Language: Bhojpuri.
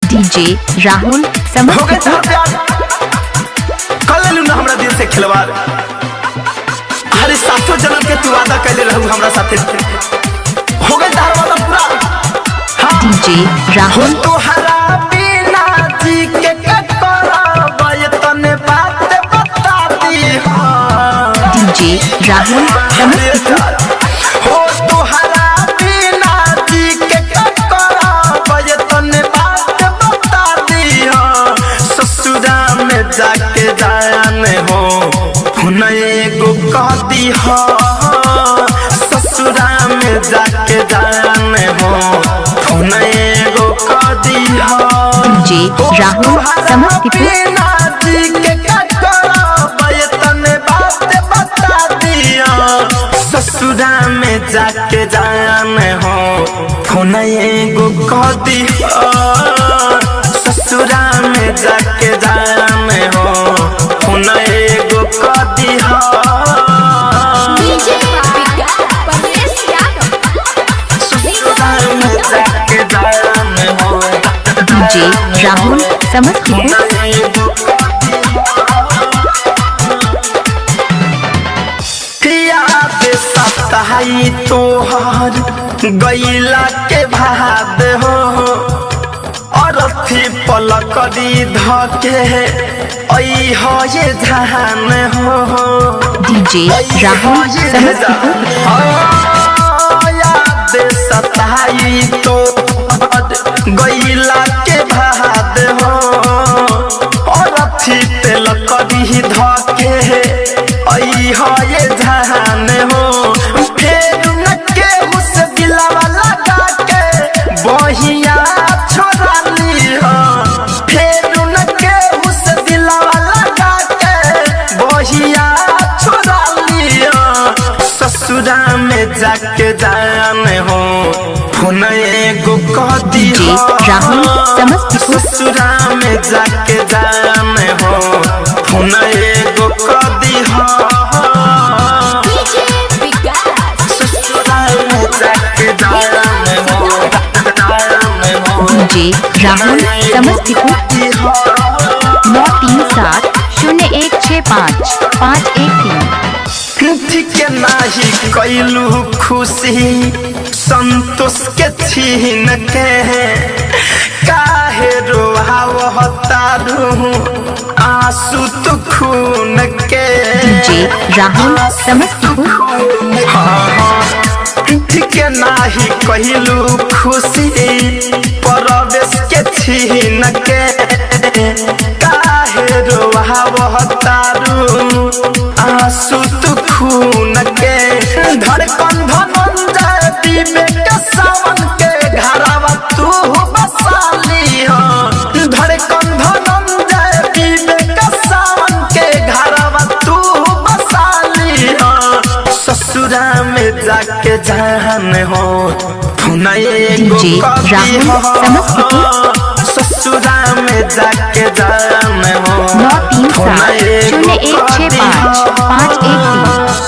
डीजे राहुल हो गए चार प्यार कर लेलू ना हमरा दिल से खिलवाड़। अरे सातों जन्म के तू वादा कैले रहू हमरा साथे, हो गए तार वादा पूरा। हाँ डीजे राहुल तोहरा बिना जी के करब ये तने बात बता दी। डीजे राहुल समस्तीपुर हो तोहरा बिना जी के करब ये तने बात बता दी। ससुरा में जाके जाने हो हुन एगो कह दी। ससुरा में जाके जाने हो हुन एगो कह दी। डीजे राहुल समस्तीपुर ससुरा में जाके जाने हो फोन एगो कह दी। ससुरा में जाके जाने हो फोन एगो कह दी। ससुरा में जाके जाने हो डीजे राहुल समस्तीपुर सताई तोहर गैला के भाद हो और थी पलकड़ी धके ऐ हो ये धान हो। डीजे राहुल समस्तीपुर याद सताई तोहर गैला के भाद हो और थी पलकड़ी धके ऐ हो ये धान हो। फेर न केहू से दिलवा लगा के बहिया छोड़ा ली। फेर न केहू से दिलवा लगा के बहिया छोड़ा ली। ससुरा में जाके जाने हो फोन एगो कह दी। डीजे राहुल समस्तीपुर ससुरा में जाके जाने हो फोन एगो कह दी। डीजे राहुल समस्तीपुर 9370165513 ठीक नाही कैलू खुशी संतोष के छीन के काहे रोहावता रहूं आंसू तो खून के। डीजे राहुल समस्तीपुर ठीक नाही कहलू खुशी परवेश के छीन के काहे रोहावतारू आंसू तू खून के। धड़कन धनंजय विवेक सावन के घरवा तू बसाली। धड़कन धनंजय विवेक सावन के घरवा तू बसाली। ससुरा में जाके जाने हो फोन एगो डीजे कह दी। राहुल समस्तीपुर ससुरा में जाके जाने हो 9370165513